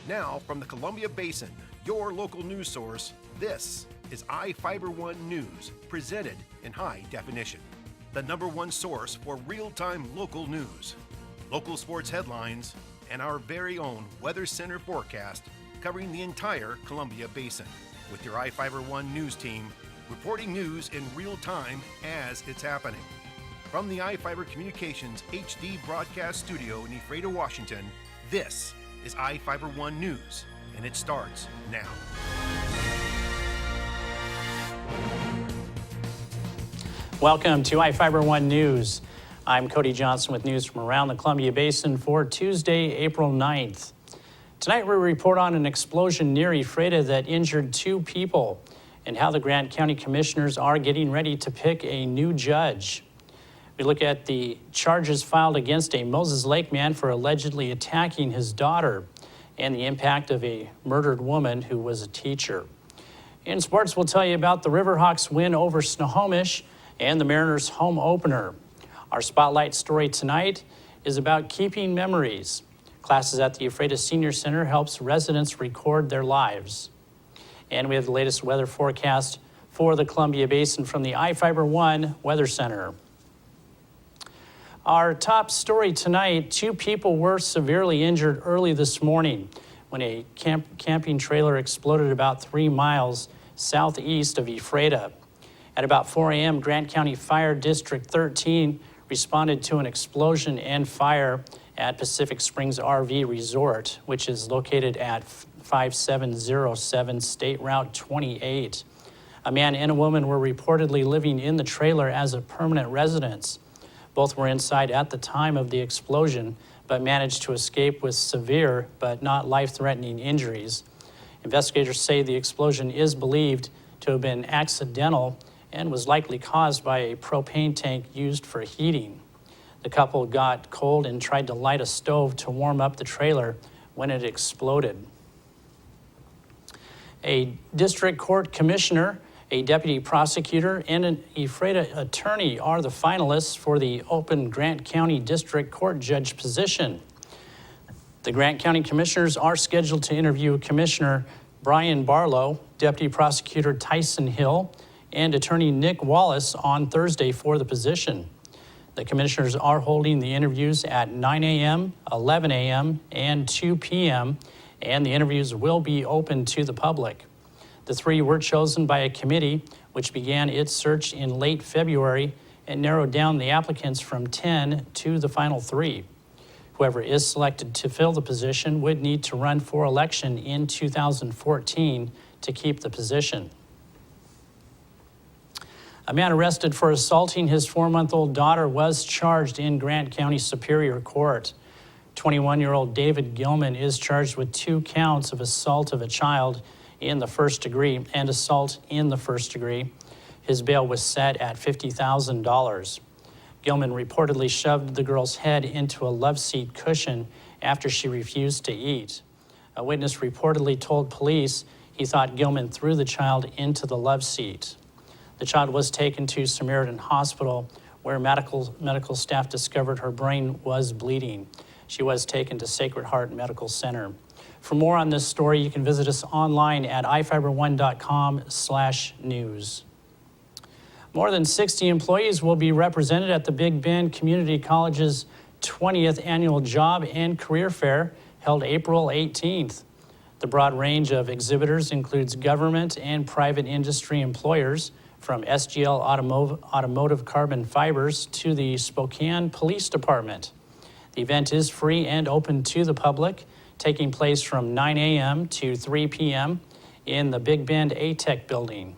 Now, from the Columbia Basin, your local news source, this is iFIBER 1 News, presented in high definition. The #1 source for real-time local news, local sports headlines, and our very own Weather Center forecast covering the entire Columbia Basin. With your iFIBER 1 News team, reporting news in real time as it's happening. From the iFIBER Communications HD broadcast studio in Ephrata, Washington, this is iFIBER 1 News, and it starts now. Welcome to iFIBER 1 News. I'm Cody Johnson with news from around the Columbia Basin for Tuesday, April 9th. Tonight we report on an explosion near Ephrata that injured 2 people and how the Grant County Commissioners are getting ready to pick a new judge. We look at the charges filed against a Moses Lake man for allegedly attacking his daughter and the impact of a murdered woman who was a teacher. In sports, we'll tell you about the Riverhawks win over Snohomish and the Mariners' home opener. Our spotlight story tonight is about keeping memories. Classes at the Ephrata Senior Center helps residents record their lives. And we have the latest weather forecast for the Columbia Basin from the iFIBER 1 Weather Center. Our top story tonight, 2 people were severely injured early this morning when a camping trailer exploded about 3 miles southeast of Ephrata. At about 4 a.m., Grant County Fire District 13 responded to an explosion and fire at Pacific Springs RV Resort, which is located at 5707 State Route 28. A man and a woman were reportedly living in the trailer as a permanent residence. Both were inside at the time of the explosion, but managed to escape with severe but not life-threatening injuries. Investigators say the explosion is believed to have been accidental and was likely caused by a propane tank used for heating. The couple got cold and tried to light a stove to warm up the trailer when it exploded. A district court commissioner, a deputy prosecutor, and an Ephrata attorney are the finalists for the open Grant County District Court judge position. The Grant County Commissioners are scheduled to interview Commissioner Brian Barlow, Deputy Prosecutor Tyson Hill, and Attorney Nick Wallace on Thursday for the position. The commissioners are holding the interviews at 9 a.m., 11 a.m., and 2 p.m., and the interviews will be open to the public. The 3 were chosen by a committee which began its search in late February and narrowed down the applicants from 10 to the final 3. Whoever is selected to fill the position would need to run for election in 2014 to keep the position. A man arrested for assaulting his 4-month-old daughter was charged in Grant County Superior Court. 21-year-old David Gilman is charged with 2 counts of assault of a child in the first degree and assault in the first degree. His bail was set at $50,000. Gilman reportedly shoved the girl's head into a love seat cushion after she refused to eat. A witness reportedly told police he thought Gilman threw the child into the love seat. The child was taken to Samaritan Hospital, where medical staff discovered her brain was bleeding. She was taken to Sacred Heart Medical Center. For more on this story, you can visit us online at ifiber1.com/news. More than 60 employees will be represented at the Big Bend Community College's 20th Annual Job and Career Fair, held April 18th. The broad range of exhibitors includes government and private industry employers, from SGL Automotive Carbon Fibers to the Spokane Police Department. The event is free and open to the public, taking place from 9 a.m. to 3 p.m. in the Big Bend ATEC building.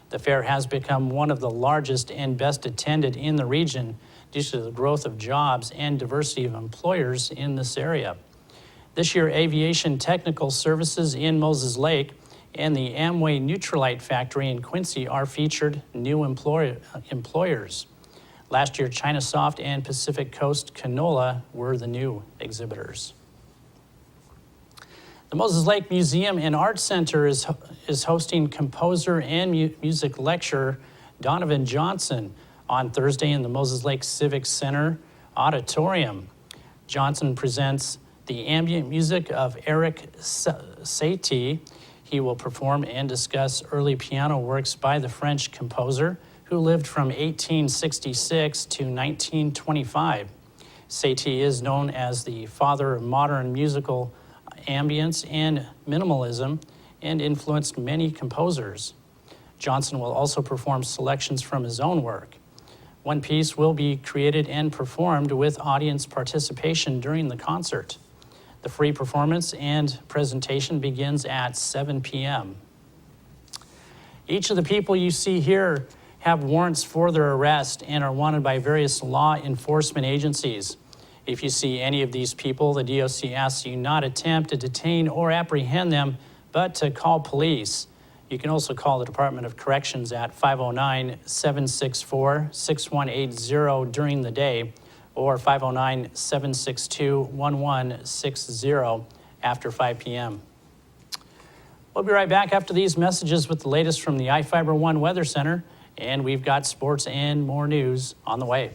The fair has become one of the largest and best attended in the region due to the growth of jobs and diversity of employers in this area. This year, Aviation Technical Services in Moses Lake and the Amway Neutralite Factory in Quincy are featured new employers. Last year, Chinasoft and Pacific Coast Canola were the new exhibitors. The Moses Lake Museum and Art Center is hosting composer and music lecturer Donovan Johnson on Thursday in the Moses Lake Civic Center Auditorium. Johnson presents the ambient music of Eric Satie. He will perform and discuss early piano works by the French composer who lived from 1866 to 1925. Satie is known as the father of modern musical ambience and minimalism and influenced many composers. Johnson will also perform selections from his own work. One piece will be created and performed with audience participation during the concert. The free performance and presentation begins at 7 p.m. Each of the people you see here have warrants for their arrest and are wanted by various law enforcement agencies. If you see any of these people, the DOC asks you not attempt to detain or apprehend them, but to call police. You can also call the Department of Corrections at 509-764-6180 during the day or 509-762-1160 after 5 p.m. We'll be right back after these messages with the latest from the iFIBER One Weather Center, and we've got sports and more news on the way.